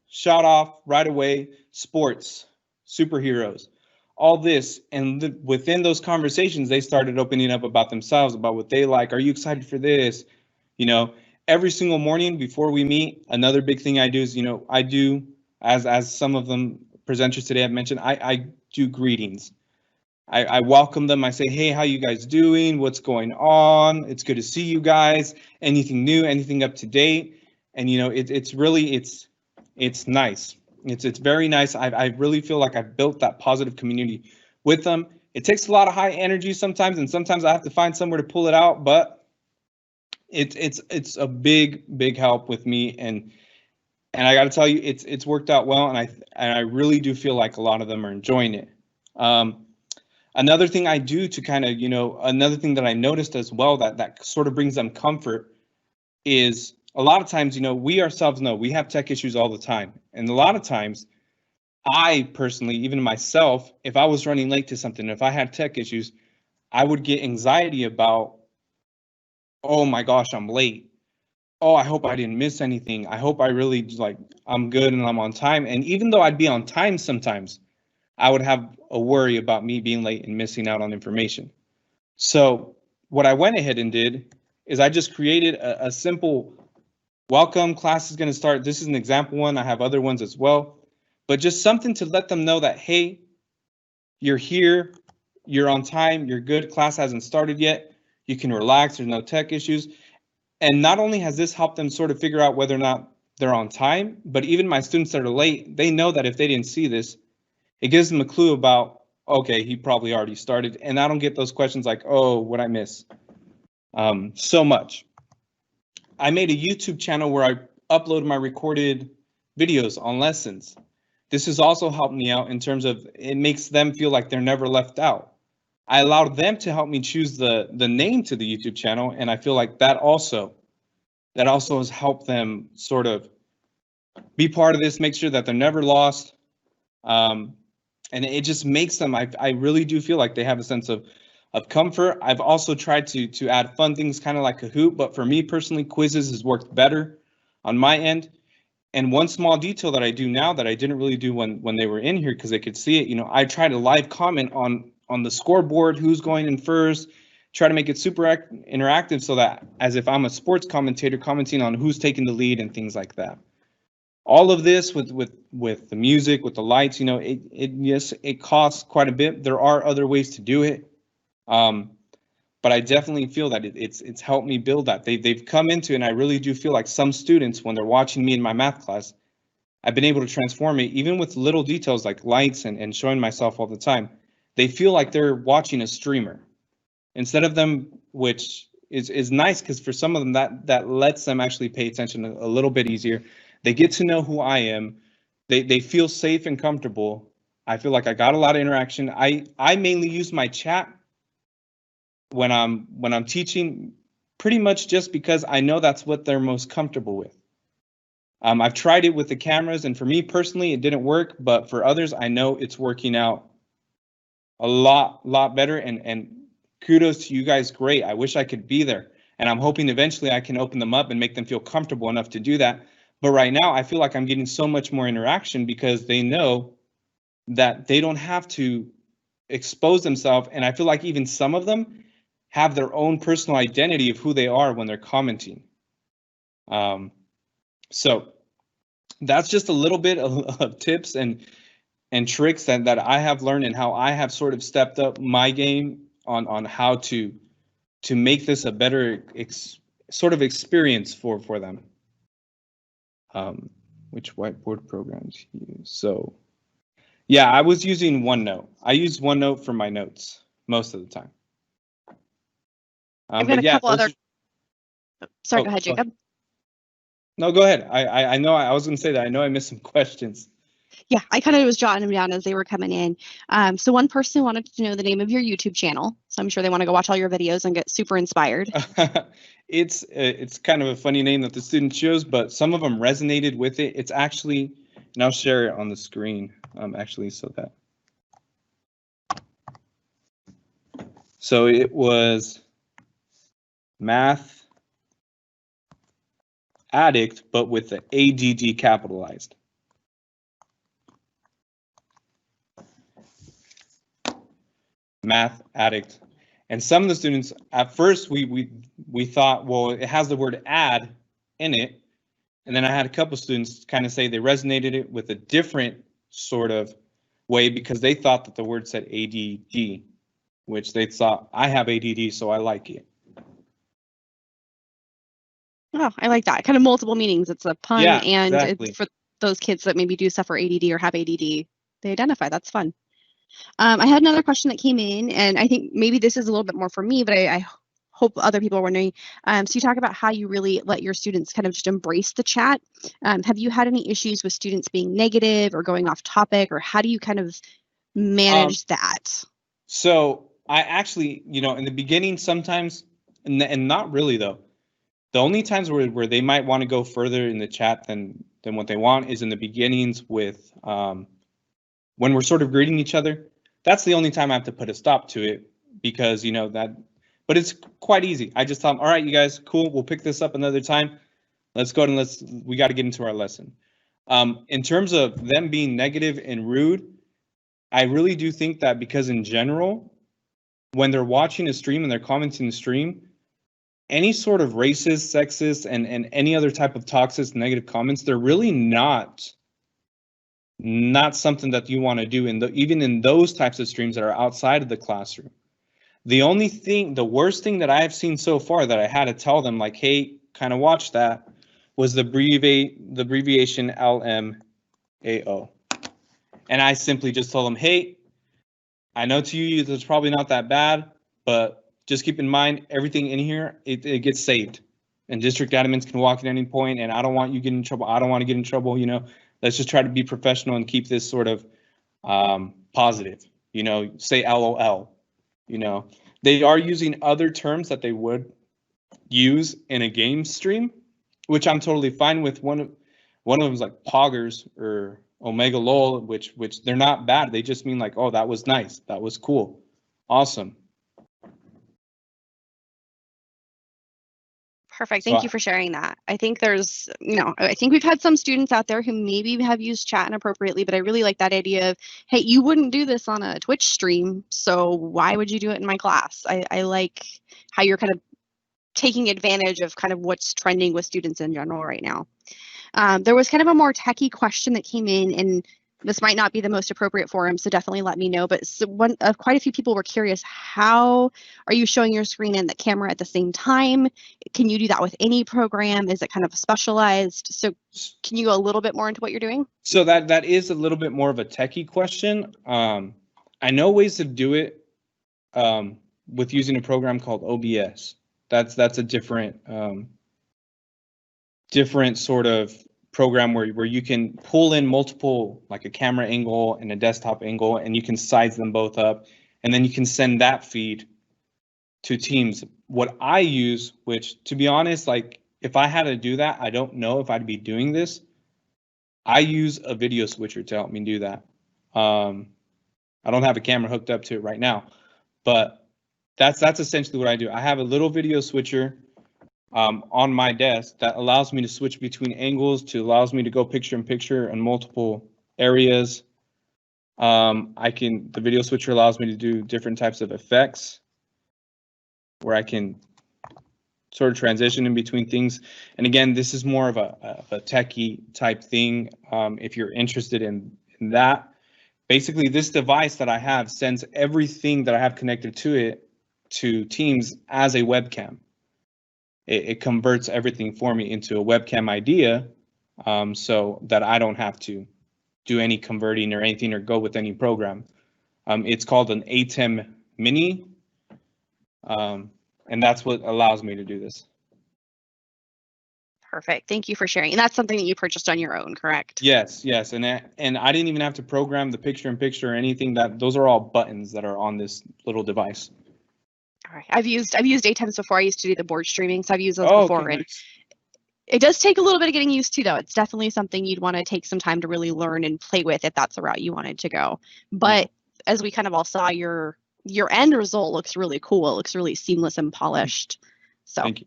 E: shot off right away, sports, superheroes, all this. And within those conversations, they started opening up about themselves, about what they like. Are you excited for this? You know, every single morning before we meet, another big thing I do is, you know, I do, as some of them presenters today have mentioned, I do greetings. I welcome them. I say, hey, how you guys doing? What's going on? It's good to see you guys. Anything new, anything up to date? And, you know, it's really, it's nice. It's very nice. I really feel like I've built that positive community with them. It takes a lot of high energy sometimes, and sometimes I have to find somewhere to pull it out, but it's a big help with me. And I got to tell you, it's worked out well, and I really do feel like a lot of them are enjoying it. Another thing I do to kind of, you know, another thing that I noticed as well that sort of brings them comfort is a lot of times, you know, we ourselves know we have tech issues all the time. And a lot of times I personally, even myself, if I was running late to something, if I had tech issues, I would get anxiety about, oh my gosh, I'm late. Oh, I hope I didn't miss anything. I hope I really I'm good and I'm on time. And even though I'd be on time sometimes, I would have a worry about me being late and missing out on information. So what I went ahead and did is I just created a simple welcome, class is going to start. This is an example one. I have other ones as well, but just something to let them know that, hey, you're here, you're on time, you're good, class hasn't started yet, you can relax, there's no tech issues. And not only has this helped them sort of figure out whether or not they're on time, but even my students that are late, they know that if they didn't see this, it gives them a clue about, okay, he probably already started, and I don't get those questions like, oh, what'd I miss? So much. I made a YouTube channel where I upload my recorded videos on lessons. This has also helped me out in terms of it makes them feel like they're never left out. I allowed them to help me choose the name to the YouTube channel, and I feel like that also has helped them sort of be part of this, make sure that they're never lost. And it just makes them, I really do feel like they have a sense of comfort. I've also tried to add fun things kind of like Kahoot, but for me personally, quizzes has worked better on my end. And one small detail that I do now that I didn't really do when they were in here because they could see it, you know, I try to live comment on the scoreboard, who's going in first, try to make it super interactive so that as if I'm a sports commentator commenting on who's taking the lead and things like that. All of this with the music, with the lights, you know, yes, it costs quite a bit. There are other ways to do it. But I definitely feel that it's helped me build that. They've come into it, and I really do feel like some students, when they're watching me in my math class, I've been able to transform it, even with little details like lights and showing myself all the time. They feel like they're watching a streamer instead of them, which is nice because for some of them that lets them actually pay attention a little bit easier. They get to know who I am. They feel safe and comfortable. I feel like I got a lot of interaction. I mainly use my chat when I'm teaching, pretty much just because I know that's what they're most comfortable with. I've tried it with the cameras, and for me personally, it didn't work, but for others, I know it's working out a lot better, and kudos to you guys, great. I wish I could be there, and I'm hoping eventually I can open them up and make them feel comfortable enough to do that. But right now, I feel like I'm getting so much more interaction because they know that they don't have to expose themselves, and I feel like even some of them have their own personal identity of who they are when they're commenting. So that's just a little bit of tips and tricks that I have learned and how I have sort of stepped up my game on how to make this a better sort of experience for them. Which whiteboard programs you use? So yeah, I was using OneNote. I use OneNote for my notes most of the time.
A: I've got a couple other. Sorry, go ahead, Jacob.
E: No, go ahead. I know I was going to say that. I know I missed some questions. Yeah,
A: I kind of was jotting them down as they were coming in. So one person wanted to know the name of your YouTube channel. So I'm sure they want to go watch all your videos and get super inspired.
E: It's kind of a funny name that the student chose, but some of them resonated with it. It's actually, and I'll share it on the screen actually so that. So it was Math Addict, but with the ADD capitalized. Math Addict. And some of the students, at first, we thought, well, it has the word add in it. And then I had a couple students kind of say they resonated it with a different sort of way because they thought that the word said ADD, which they thought, I have ADD, so I like it.
A: Oh, I like that. Kind of multiple meanings. It's a pun,
E: yeah,
A: and
E: exactly.
A: It's for those kids that maybe do suffer ADD or have ADD, they identify. That's fun. I had another question that came in, and I think maybe this is a little bit more for me, but I hope other people are wondering. So you talk about how you really let your students kind of just embrace the chat. Have you had any issues with students being negative or going off topic, or how do you kind of manage that?
E: So I actually, you know, in the beginning sometimes, and not really though. The only times where they might want to go further in the chat than what they want is in the beginnings with when we're sort of greeting each other. That's the only time I have to put a stop to it because, you know, that, but it's quite easy. I just tell them, all right, you guys, cool, we'll pick this up another time. Let's go and we got to get into our lesson. In terms of them being negative and rude, I really do think that because in general, when they're watching a stream and they're commenting the stream, any sort of racist, sexist, and any other type of toxic, negative comments, they're really not something that you want to do even in those types of streams that are outside of the classroom. The worst thing that I have seen so far that I had to tell them, like, hey, kind of watch that, was the abbreviation LMAO. And I simply just told them, hey, I know to you it's probably not that bad, but just keep in mind everything in here, it gets saved. And district admins can walk at any point, and I don't want you getting in trouble. I don't want to get in trouble, you know. Let's just try to be professional and keep this sort of positive, you know, say LOL, you know. They are using other terms that they would use in a game stream, which I'm totally fine with. One of them is like poggers or omega lol, which they're not bad. They just mean like, oh, that was nice, that was cool, awesome.
A: Perfect. Thank you for sharing that. I think there's, you know, I think we've had some students out there who maybe have used chat inappropriately, but I really like that idea of, hey, you wouldn't do this on a Twitch stream, so why would you do it in my class? I like how you're kind of taking advantage of kind of what's trending with students in general right now. There was kind of a more techie question that came in, and this might not be the most appropriate forum, so definitely let me know. But quite a few people were curious, how are you showing your screen and the camera at the same time? Can you do that with any program? Is it kind of specialized? So can you go a little bit more into what you're doing? So
E: that is a little bit more of a techie question. I know ways to do it with using a program called OBS. That's a different sort of program where you can pull in multiple, like a camera angle and a desktop angle, and you can size them both up, and then you can send that feed to Teams. What I use, which to be honest, like if I had to do that, I don't know if I'd be doing this. I use a video switcher to help me do that. I don't have a camera hooked up to it right now, but that's essentially what I do. I have a little video switcher on my desk that allows me to switch between angles, allows me to go picture in picture in multiple areas. The video switcher allows me to do different types of effects where I can sort of transition in between things. And again, this is more of a techie type thing. If you're interested in that, basically this device that I have sends everything that I have connected to it to Teams as a webcam. It converts everything for me into a webcam idea, so that I don't have to do any converting or anything or go with any program. It's called an A10 Mini, and that's what allows me to do this.
A: Perfect. Thank you for sharing. And that's something that you purchased on your own, correct?
E: Yes. And I didn't even have to program the picture-in-picture or anything. Those are all buttons that are on this little device.
A: All right. I've used A10s before. I used to do the board streaming, so I've used those before.
E: Okay,
A: and
E: nice.
A: It does take a little bit of getting used to, though. It's definitely something you'd want to take some time to really learn and play with if that's the route you wanted to go. But as we kind of all saw, your end result looks really cool. It looks really seamless and polished. So
E: Thank you.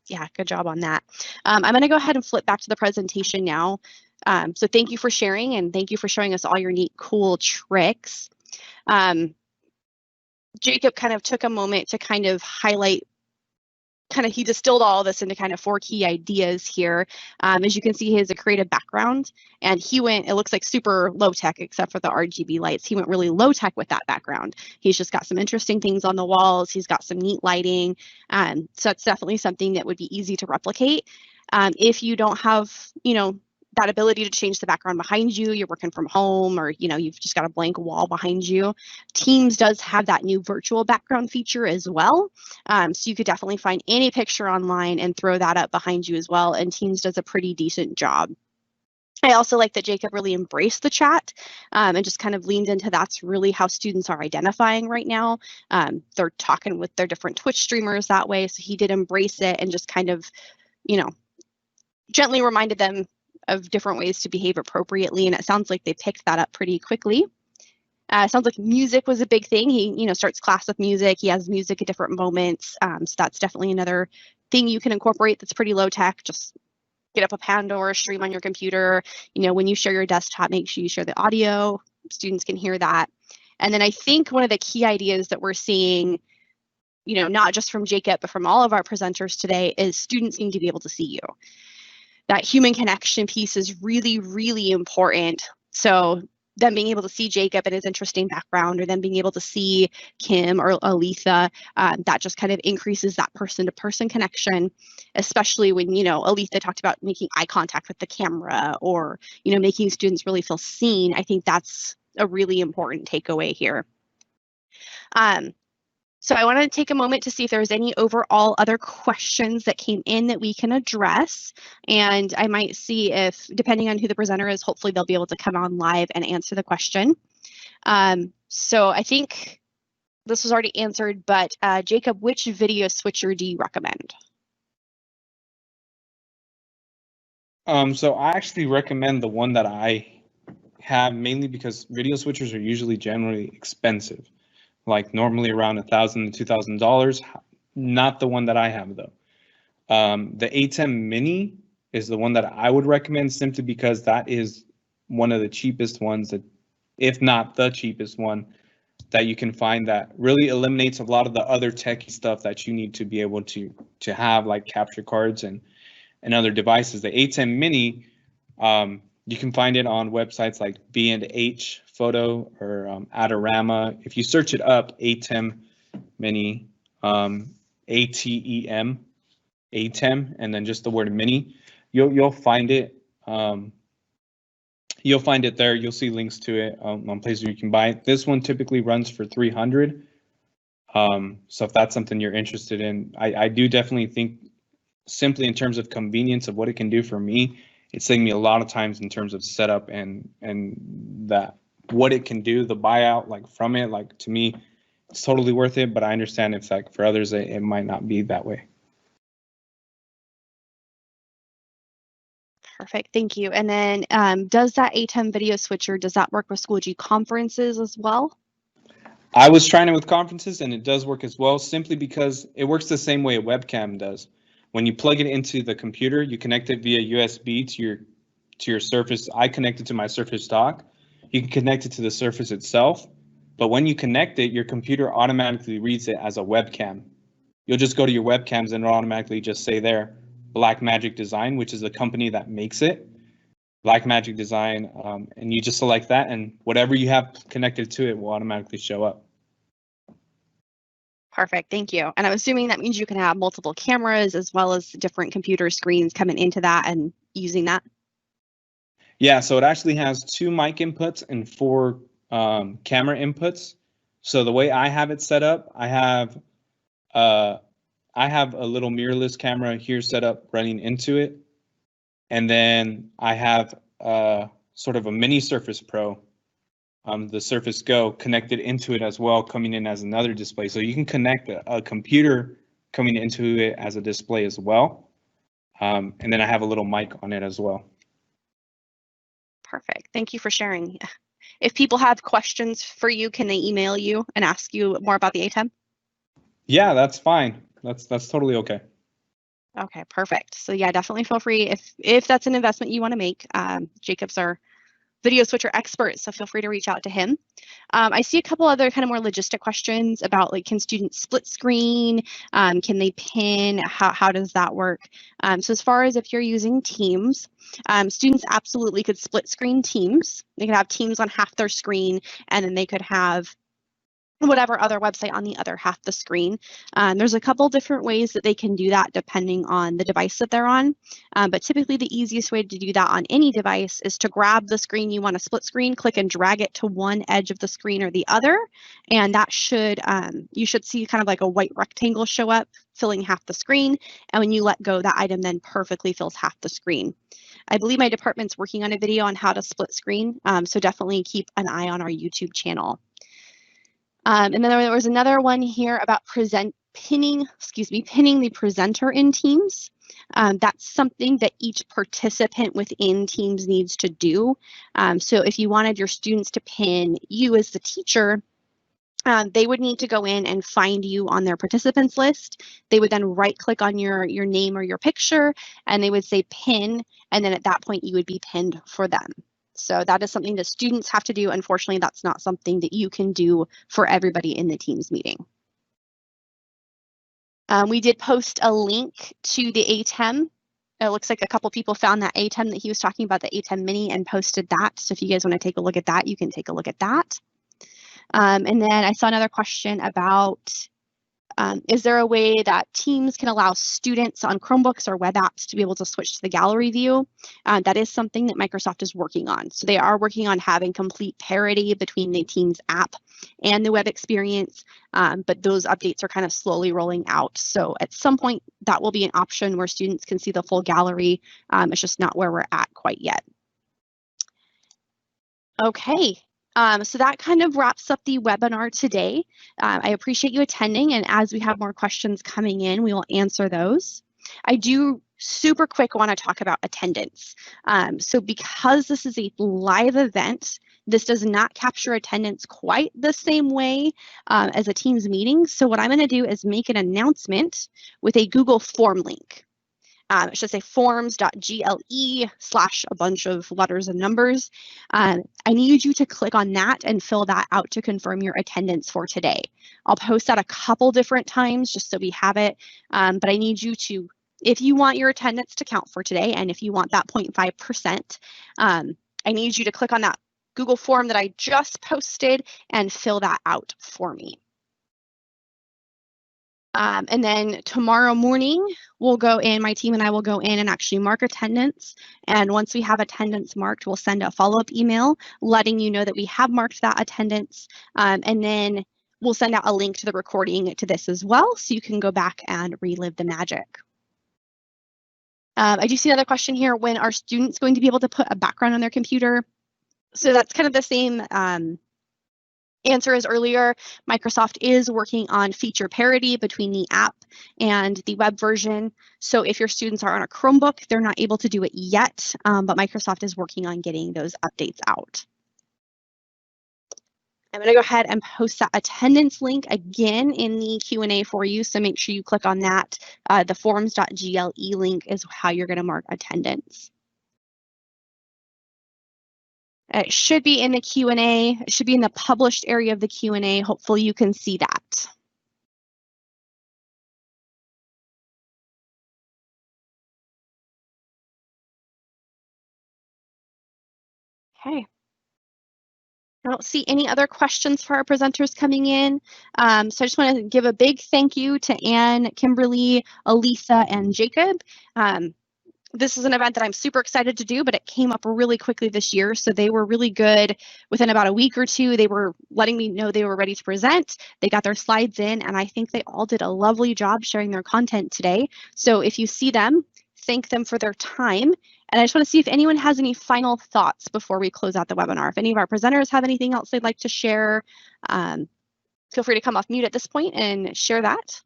A: Yeah, good job on that. I'm going to go ahead and flip back to the presentation now. So thank you for sharing, and thank you for showing us all your neat, cool tricks. Jacob kind of took a moment to kind of highlight, he distilled all this into kind of 4 key ideas here. As you can see, he has a creative background, and he went, it looks like super low tech except for the RGB lights. He went really low tech with that background. He's just got some interesting things on the walls. He's got some neat lighting. So that's definitely something that would be easy to replicate. If you don't have, that ability to change the background behind you, you're working from home, or you've just got a blank wall behind you, Teams does have that new virtual background feature as well. So you could definitely find any picture online and throw that up behind you as well, and Teams does a pretty decent job. I also like that Jacob really embraced the chat and just kind of leaned into that's really how students are identifying right now. They're talking with their different Twitch streamers that way, so he did embrace it and just kind of, gently reminded them of different ways to behave appropriately, and it sounds like they picked that up pretty quickly. It sounds like music was a big thing. He, starts class with music. He has music at different moments, so that's definitely another thing you can incorporate that's pretty low tech. Just get up a Pandora stream on your computer. When you share your desktop, make sure you share the audio. Students can hear that. And then I think one of the key ideas that we're seeing, not just from Jacob, but from all of our presenters today, is students need to be able to see you. That human connection piece is really, really important. So them being able to see Jacob and his interesting background, or them being able to see Kim or Aletha, that just kind of increases that person-to-person connection, especially when, Aletha talked about making eye contact with the camera, or, making students really feel seen. I think that's a really important takeaway here. So I wanted to take a moment to see if there's any overall other questions that came in that we can address. And I might see if, depending on who the presenter is, hopefully they'll be able to come on live and answer the question. So I think this was already answered, but Jacob, which video switcher do you recommend?
E: So I actually recommend the one that I have, mainly because video switchers are usually generally expensive. Like normally around $1,000 to $2,000, not the one that I have though. The A10 Mini is the one that I would recommend, simply because that is one of the cheapest ones, that, if not the cheapest one, that you can find, that really eliminates a lot of the other techie stuff that you need to be able to have, like capture cards and other devices. The A10 Mini, you can find it on websites like B&H Photo or Adorama. If you search it up, A10 Mini, ATEM, A10, and then just the word mini, you'll find it. You'll find it there. You'll see links to it on places where you can buy it. This one typically runs for $300. So if that's something you're interested in, I do definitely think, simply in terms of convenience of what it can do for me, it's saving me a lot of times in terms of setup and that what it can do, the buyout, like from it, like to me, it's totally worth it. But I understand it's like for others, it might not be that way.
A: Perfect, thank you. And then does that A10 Video Switcher, does that work with Schoology conferences as well?
E: I was trying it with conferences and it does work as well, simply because it works the same way a webcam does. When you plug it into the computer, you connect it via USB to your Surface. I connect it to my Surface dock. You can connect it to the Surface itself, but when you connect it, your computer automatically reads it as a webcam. You'll just go to your webcams and it'll automatically just say there, Blackmagic Design, which is the company that makes it, Blackmagic Design, and you just select that, and whatever you have connected to it will automatically show up.
A: Perfect, thank you. And I'm assuming that means you can have multiple cameras as well as different computer screens coming into that and using that?
E: Yeah, so it actually has 2 mic inputs and 4 camera inputs. So the way I have it set up, I have a little mirrorless camera here set up running into it. And then I have sort of a mini Surface Pro, the Surface Go, connected into it as well, coming in as another display. So you can connect a computer coming into it as a display as well. And then I have a little mic on it as well.
A: Perfect, thank you for sharing. If people have questions for you, can they email you and ask you more about the A10?
E: Yeah, that's fine. That's totally okay.
A: Okay, perfect. So yeah, definitely feel free if that's an investment you want to make. Jacob's our video switcher expert, so feel free to reach out to him. I see a couple other kind of more logistic questions about, like, can students split screen? Can they pin? How does that work? So as far as if you're using Teams, students absolutely could split screen Teams. They could have Teams on half their screen, and then they could have whatever other website on the other half the screen. There's a couple different ways that they can do that depending on the device that they're on. But typically the easiest way to do that on any device is to grab the screen you want to split screen, click and drag it to one edge of the screen or the other. And that should, you should see kind of like a white rectangle show up filling half the screen. And when you let go, that item then perfectly fills half the screen. I believe my department's working on a video on how to split screen. So definitely keep an eye on our YouTube channel. And then there was another one here about pinning the presenter in Teams. That's something that each participant within Teams needs to do. So if you wanted your students to pin you as the teacher, they would need to go in and find you on their participants list. They would then right click on your name or your picture, and they would say pin, and then at that point you would be pinned for them. So that is something that students have to do. Unfortunately, that's not something that you can do for everybody in the Teams meeting. We did post a link to the A10 It looks like a couple people found that A10 that he was talking about, the A10 Mini, and posted that. So if you guys want to take a look at that, you can take a look at that. And then I saw another question about, is there a way that Teams can allow students on Chromebooks or web apps to be able to switch to the gallery view? That is something that Microsoft is working on. So they are working on having complete parity between the Teams app and the web experience, but those updates are kind of slowly rolling out. So at some point, that will be an option where students can see the full gallery. It's just not where we're at quite yet. Okay. So that kind of wraps up the webinar today. I appreciate you attending, and as we have more questions coming in, we will answer those. I do super quick want to talk about attendance. So because this is a live event, this does not capture attendance quite the same way as a Teams meeting. So what I'm going to do is make an announcement with a Google form link. It should say forms.gle/ a bunch of letters and numbers. I need you to click on that and fill that out to confirm your attendance for today. I'll post that a couple different times just so we have it, but I need you to, if you want your attendance to count for today and if you want that 0.5%, I need you to click on that Google form that I just posted and fill that out for me. And then tomorrow morning, we'll go in, my team and I will go in and actually mark attendance. And once we have attendance marked, we'll send a follow-up email letting you know that we have marked that attendance. And then we'll send out a link to the recording to this as well, so you can go back and relive the magic. I do see another question here. When are students going to be able to put a background on their computer? So that's kind of the same answer as earlier. Microsoft is working on feature parity between the app and the web version. So if your students are on a Chromebook, they're not able to do it yet, but Microsoft is working on getting those updates out. I'm going to go ahead and post that attendance link again in the Q&A for you. So make sure you click on that. The forms.gle link is how you're going to mark attendance. It should be in the Q&A. It should be in the published area of the Q&A. Hopefully you can see that. Okay. I don't see any other questions for our presenters coming in. So I just want to give a big thank you to Anne, Kimberly, Elisa, and Jacob. This is an event that I'm super excited to do, but it came up really quickly this year. So they were really good. Within about a week or two, they were letting me know they were ready to present. They got their slides in, and I think they all did a lovely job sharing their content today. So if you see them, thank them for their time. And I just want to see if anyone has any final thoughts before we close out the webinar. If any of our presenters have anything else they'd like to share, feel free to come off mute at this point and share that.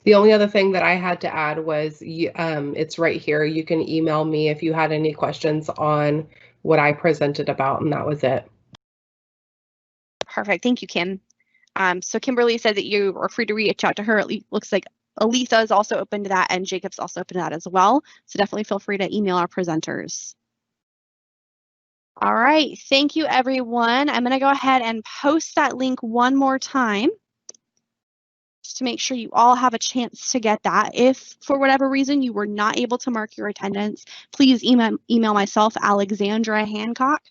B: The only other thing that I had to add was it's right here. You can email me if you had any questions on what I presented about, and that was it.
A: Perfect. Thank you, Kim. So Kimberly said that you are free to reach out to her. It looks like Elisa is also open to that, and Jacob's also open to that as well. So definitely feel free to email our presenters. All right. Thank you, everyone. I'm going to go ahead and post that link one more time, just to make sure you all have a chance to get that. If for whatever reason you were not able to mark your attendance, please email myself, Alexandra Hancock,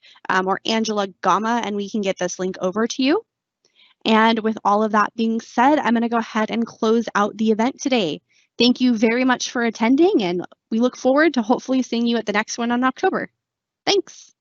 A: or Angela Gama, and we can get this link over to you. And with all of that being said, I'm going to go ahead and close out the event today. Thank you very much for attending, and we look forward to hopefully seeing you at the next one in October. Thanks.